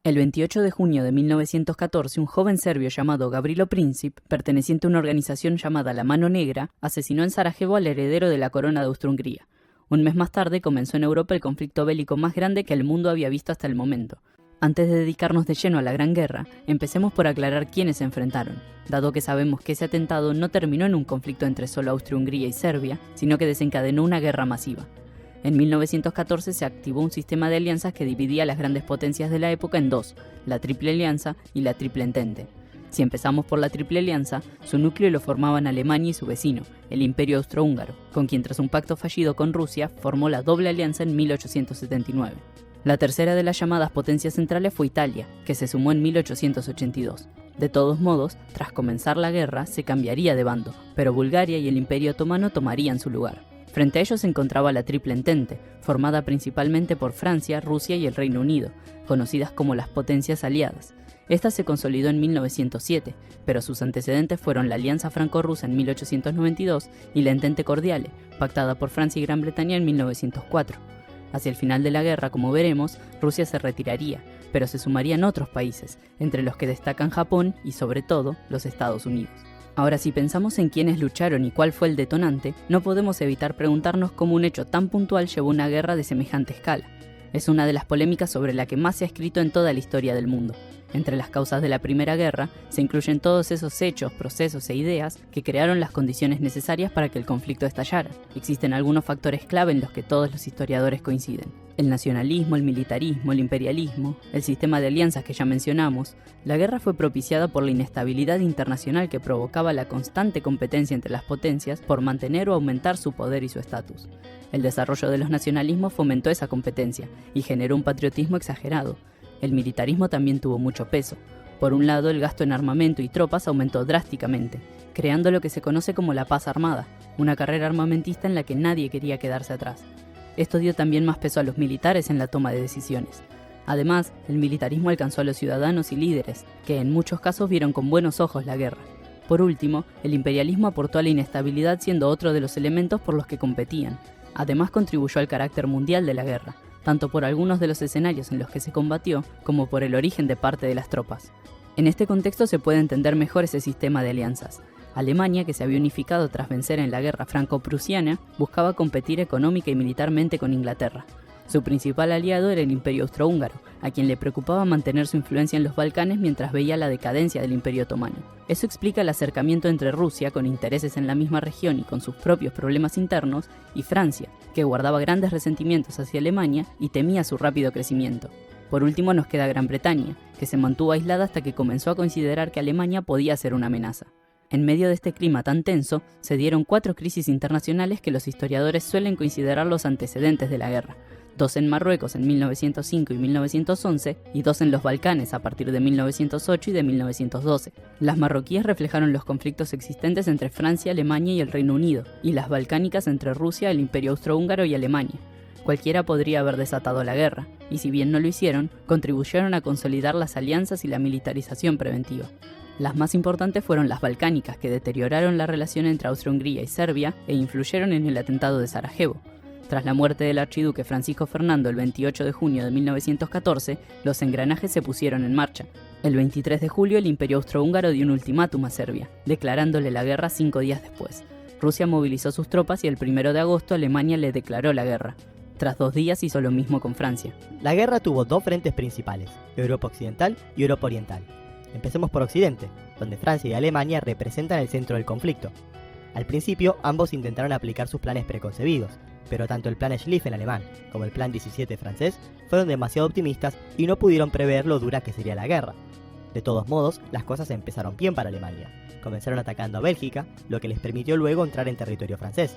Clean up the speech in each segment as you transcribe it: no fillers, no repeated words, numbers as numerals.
El 28 de junio de 1914, un joven serbio llamado Gavrilo Princip, perteneciente a una organización llamada La Mano Negra, asesinó en Sarajevo al heredero de la corona de Austria-Hungría. Un mes más tarde comenzó en Europa el conflicto bélico más grande que el mundo había visto hasta el momento. Antes de dedicarnos de lleno a la Gran Guerra, empecemos por aclarar quiénes se enfrentaron, dado que sabemos que ese atentado no terminó en un conflicto entre solo Austria-Hungría y Serbia, sino que desencadenó una guerra masiva. En 1914 se activó un sistema de alianzas que dividía a las grandes potencias de la época en dos, la Triple Alianza y la Triple Entente. Si empezamos por la Triple Alianza, su núcleo lo formaban Alemania y su vecino, el Imperio Austrohúngaro, con quien tras un pacto fallido con Rusia formó la Doble Alianza en 1879. La tercera de las llamadas potencias centrales fue Italia, que se sumó en 1882. De todos modos, tras comenzar la guerra, se cambiaría de bando, pero Bulgaria y el Imperio Otomano tomarían su lugar. Frente a ellos se encontraba la Triple Entente, formada principalmente por Francia, Rusia y el Reino Unido, conocidas como las potencias aliadas. Esta se consolidó en 1907, pero sus antecedentes fueron la Alianza Franco-Rusa en 1892 y la Entente Cordiale, pactada por Francia y Gran Bretaña en 1904. Hacia el final de la guerra, como veremos, Rusia se retiraría, pero se sumarían otros países, entre los que destacan Japón y, sobre todo, los Estados Unidos. Ahora, si pensamos en quiénes lucharon y cuál fue el detonante, no podemos evitar preguntarnos cómo un hecho tan puntual llevó a una guerra de semejante escala. Es una de las polémicas sobre la que más se ha escrito en toda la historia del mundo. Entre las causas de la Primera Guerra se incluyen todos esos hechos, procesos e ideas que crearon las condiciones necesarias para que el conflicto estallara. Existen algunos factores clave en los que todos los historiadores coinciden: el nacionalismo, el militarismo, el imperialismo, el sistema de alianzas que ya mencionamos. La guerra fue propiciada por la inestabilidad internacional que provocaba la constante competencia entre las potencias por mantener o aumentar su poder y su estatus. El desarrollo de los nacionalismos fomentó esa competencia y generó un patriotismo exagerado. El militarismo también tuvo mucho peso. Por un lado, el gasto en armamento y tropas aumentó drásticamente, creando lo que se conoce como la paz armada, una carrera armamentista en la que nadie quería quedarse atrás. Esto dio también más peso a los militares en la toma de decisiones. Además, el militarismo alcanzó a los ciudadanos y líderes, que en muchos casos vieron con buenos ojos la guerra. Por último, el imperialismo aportó a la inestabilidad siendo otro de los elementos por los que competían. Además, contribuyó al carácter mundial de la guerra, tanto por algunos de los escenarios en los que se combatió, como por el origen de parte de las tropas. En este contexto se puede entender mejor ese sistema de alianzas. Alemania, que se había unificado tras vencer en la guerra franco-prusiana, buscaba competir económica y militarmente con Inglaterra. Su principal aliado era el Imperio Austrohúngaro, a quien le preocupaba mantener su influencia en los Balcanes mientras veía la decadencia del Imperio Otomano. Eso explica el acercamiento entre Rusia, con intereses en la misma región y con sus propios problemas internos, y Francia, que guardaba grandes resentimientos hacia Alemania y temía su rápido crecimiento. Por último nos queda Gran Bretaña, que se mantuvo aislada hasta que comenzó a considerar que Alemania podía ser una amenaza. En medio de este clima tan tenso, se dieron 4 crisis internacionales que los historiadores suelen considerar los antecedentes de la guerra: 2 en Marruecos en 1905 y 1911, y 2 en los Balcanes a partir de 1908 y de 1912. Las marroquíes reflejaron los conflictos existentes entre Francia, Alemania y el Reino Unido, y las balcánicas entre Rusia, el Imperio Austrohúngaro y Alemania. Cualquiera podría haber desatado la guerra, y si bien no lo hicieron, contribuyeron a consolidar las alianzas y la militarización preventiva. Las más importantes fueron las balcánicas, que deterioraron la relación entre Austria-Hungría y Serbia e influyeron en el atentado de Sarajevo. Tras la muerte del archiduque Francisco Fernando el 28 de junio de 1914, los engranajes se pusieron en marcha. El 23 de julio, el Imperio Austrohúngaro dio un ultimátum a Serbia, declarándole la guerra 5 días después. Rusia movilizó sus tropas y el 1 de agosto Alemania le declaró la guerra. Tras 2 días hizo lo mismo con Francia. La guerra tuvo 2 frentes principales: Europa Occidental y Europa Oriental. Empecemos por Occidente, donde Francia y Alemania representan el centro del conflicto. Al principio, ambos intentaron aplicar sus planes preconcebidos, pero tanto el plan Schlieffen alemán como el plan 17 francés fueron demasiado optimistas y no pudieron prever lo dura que sería la guerra. De todos modos, las cosas empezaron bien para Alemania. Comenzaron atacando a Bélgica, lo que les permitió luego entrar en territorio francés.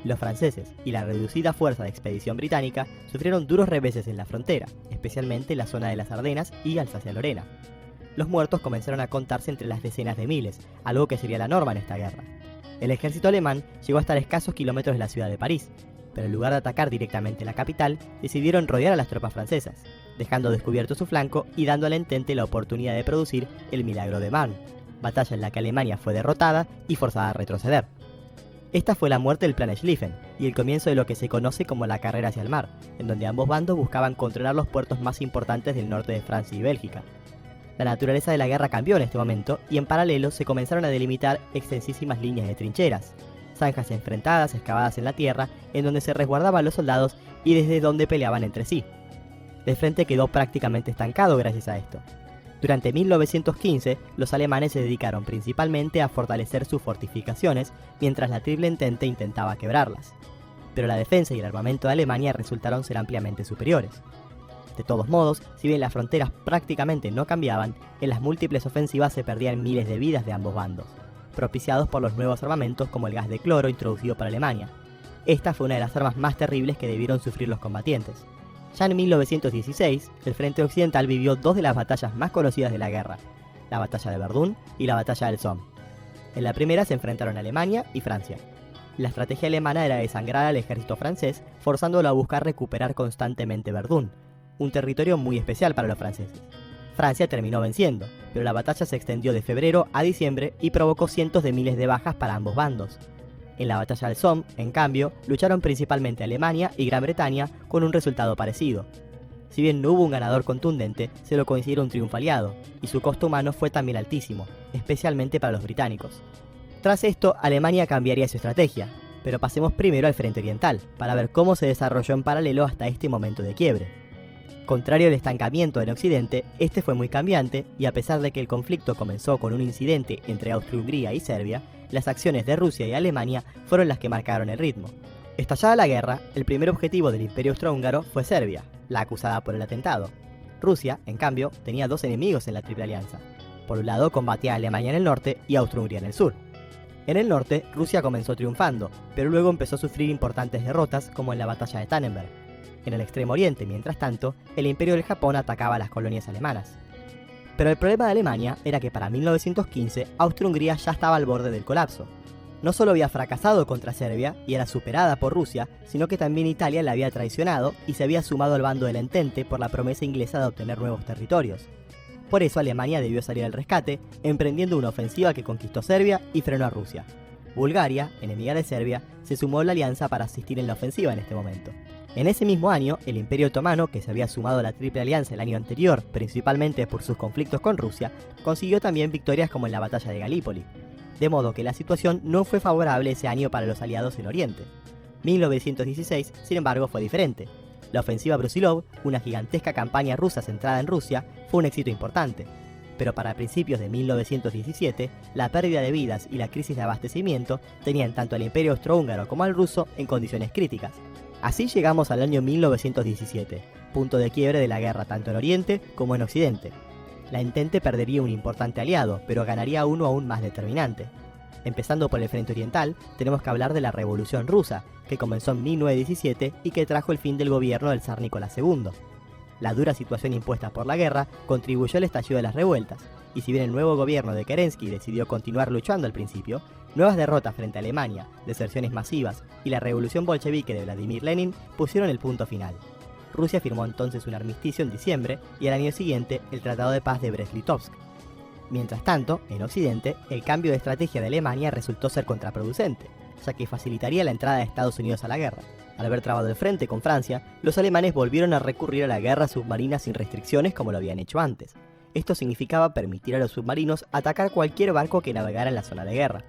Los franceses y la reducida fuerza de expedición británica sufrieron duros reveses en la frontera, especialmente en la zona de las Ardenas y Alsacia-Lorena. Los muertos comenzaron a contarse entre las decenas de miles, algo que sería la norma en esta guerra. El ejército alemán llegó a estar a escasos kilómetros de la ciudad de París, pero en lugar de atacar directamente la capital, decidieron rodear a las tropas francesas, dejando descubierto su flanco y dando al Entente la oportunidad de producir el milagro de Marne, batalla en la que Alemania fue derrotada y forzada a retroceder. Esta fue la muerte del Plan Schlieffen y el comienzo de lo que se conoce como la carrera hacia el mar, en donde ambos bandos buscaban controlar los puertos más importantes del norte de Francia y Bélgica. La naturaleza de la guerra cambió en este momento y en paralelo se comenzaron a delimitar extensísimas líneas de trincheras, zanjas enfrentadas excavadas en la tierra en donde se resguardaban los soldados y desde donde peleaban entre sí. El frente quedó prácticamente estancado gracias a esto. Durante 1915, los alemanes se dedicaron principalmente a fortalecer sus fortificaciones, mientras la Triple Entente intentaba quebrarlas. Pero la defensa y el armamento de Alemania resultaron ser ampliamente superiores. De todos modos, si bien las fronteras prácticamente no cambiaban, en las múltiples ofensivas se perdían miles de vidas de ambos bandos, propiciados por los nuevos armamentos como el gas de cloro introducido por Alemania. Esta fue una de las armas más terribles que debieron sufrir los combatientes. Ya en 1916, el Frente Occidental vivió dos de las batallas más conocidas de la guerra, la Batalla de Verdún y la Batalla del Somme. En la primera se enfrentaron Alemania y Francia. La estrategia alemana era desangrar al ejército francés, forzándolo a buscar recuperar constantemente Verdún, un territorio muy especial para los franceses. Francia terminó venciendo, pero la batalla se extendió de febrero a diciembre y provocó cientos de miles de bajas para ambos bandos. En la batalla del Somme, en cambio, lucharon principalmente Alemania y Gran Bretaña con un resultado parecido. Si bien no hubo un ganador contundente, se lo considera un triunfo aliado, y su costo humano fue también altísimo, especialmente para los británicos. Tras esto, Alemania cambiaría su estrategia, pero pasemos primero al frente oriental, para ver cómo se desarrolló en paralelo hasta este momento de quiebre. Contrario al estancamiento en Occidente, este fue muy cambiante, y a pesar de que el conflicto comenzó con un incidente entre Austria-Hungría y Serbia, las acciones de Rusia y Alemania fueron las que marcaron el ritmo. Estallada la guerra, el primer objetivo del Imperio Austrohúngaro fue Serbia, la acusada por el atentado. Rusia, en cambio, tenía dos enemigos en la Triple Alianza. Por un lado combatía a Alemania en el norte y Austria-Hungría en el sur. En el norte, Rusia comenzó triunfando, pero luego empezó a sufrir importantes derrotas como en la batalla de Tannenberg. En el extremo oriente, mientras tanto, el Imperio del Japón atacaba a las colonias alemanas. Pero el problema de Alemania era que para 1915 Austria-Hungría ya estaba al borde del colapso. No solo había fracasado contra Serbia y era superada por Rusia, sino que también Italia la había traicionado y se había sumado al bando del Entente por la promesa inglesa de obtener nuevos territorios. Por eso Alemania debió salir al rescate, emprendiendo una ofensiva que conquistó Serbia y frenó a Rusia. Bulgaria, enemiga de Serbia, se sumó a la alianza para asistir en la ofensiva en este momento. En ese mismo año, el Imperio Otomano, que se había sumado a la Triple Alianza el año anterior, principalmente por sus conflictos con Rusia, consiguió también victorias como en la batalla de Galípoli. De modo que la situación no fue favorable ese año para los aliados en Oriente. 1916, sin embargo, fue diferente. La ofensiva Brusilov, una gigantesca campaña rusa centrada en Rusia, fue un éxito importante. Pero para principios de 1917, la pérdida de vidas y la crisis de abastecimiento tenían tanto al Imperio Austrohúngaro como al ruso en condiciones críticas. Así llegamos al año 1917, punto de quiebre de la guerra tanto en Oriente como en Occidente. La Entente perdería un importante aliado, pero ganaría uno aún más determinante. Empezando por el frente oriental, tenemos que hablar de la Revolución Rusa, que comenzó en 1917 y que trajo el fin del gobierno del zar Nicolás II. La dura situación impuesta por la guerra contribuyó al estallido de las revueltas, y si bien el nuevo gobierno de Kerensky decidió continuar luchando al principio, nuevas derrotas frente a Alemania, deserciones masivas y la revolución bolchevique de Vladimir Lenin pusieron el punto final. Rusia firmó entonces un armisticio en diciembre y al año siguiente el Tratado de Paz de Brest-Litovsk. Mientras tanto, en Occidente, el cambio de estrategia de Alemania resultó ser contraproducente, ya que facilitaría la entrada de Estados Unidos a la guerra. Al haber trabado el frente con Francia, los alemanes volvieron a recurrir a la guerra submarina sin restricciones como lo habían hecho antes. Esto significaba permitir a los submarinos atacar cualquier barco que navegara en la zona de guerra.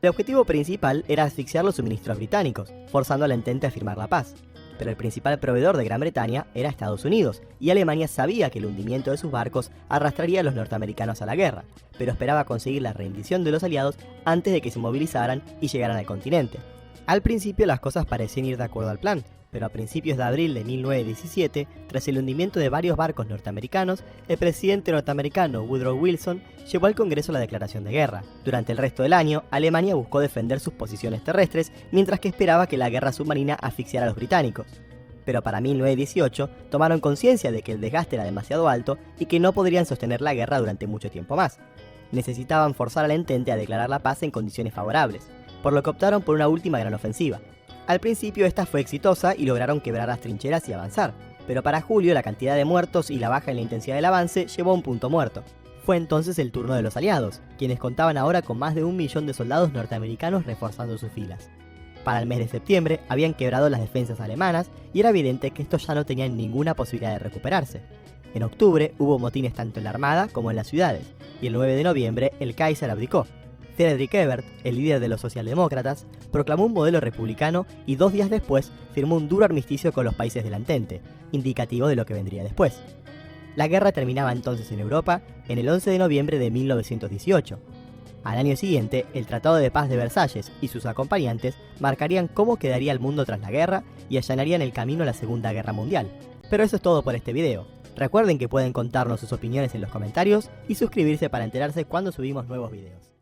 El objetivo principal era asfixiar los suministros británicos, forzando a la Entente a firmar la paz. Pero el principal proveedor de Gran Bretaña era Estados Unidos, y Alemania sabía que el hundimiento de sus barcos arrastraría a los norteamericanos a la guerra, pero esperaba conseguir la rendición de los aliados antes de que se movilizaran y llegaran al continente. Al principio las cosas parecían ir de acuerdo al plan, pero a principios de abril de 1917, tras el hundimiento de varios barcos norteamericanos, el presidente norteamericano Woodrow Wilson llevó al Congreso la declaración de guerra. Durante el resto del año, Alemania buscó defender sus posiciones terrestres, mientras que esperaba que la guerra submarina asfixiara a los británicos. Pero para 1918 tomaron conciencia de que el desgaste era demasiado alto y que no podrían sostener la guerra durante mucho tiempo más. Necesitaban forzar a la Entente a declarar la paz en condiciones favorables, por lo que optaron por una última gran ofensiva. Al principio esta fue exitosa y lograron quebrar las trincheras y avanzar, pero para julio la cantidad de muertos y la baja en la intensidad del avance llevó a un punto muerto. Fue entonces el turno de los aliados, quienes contaban ahora con más de 1 millón de soldados norteamericanos reforzando sus filas. Para el mes de septiembre habían quebrado las defensas alemanas y era evidente que estos ya no tenían ninguna posibilidad de recuperarse. En octubre hubo motines tanto en la armada como en las ciudades, y el 9 de noviembre el Kaiser abdicó. Friedrich Ebert, el líder de los socialdemócratas, proclamó un modelo republicano y 2 días después firmó un duro armisticio con los países del Entente, indicativo de lo que vendría después. La guerra terminaba entonces en Europa en el 11 de noviembre de 1918. Al año siguiente, el Tratado de Paz de Versalles y sus acompañantes marcarían cómo quedaría el mundo tras la guerra y allanarían el camino a la Segunda Guerra Mundial. Pero eso es todo por este video. Recuerden que pueden contarnos sus opiniones en los comentarios y suscribirse para enterarse cuando subimos nuevos videos.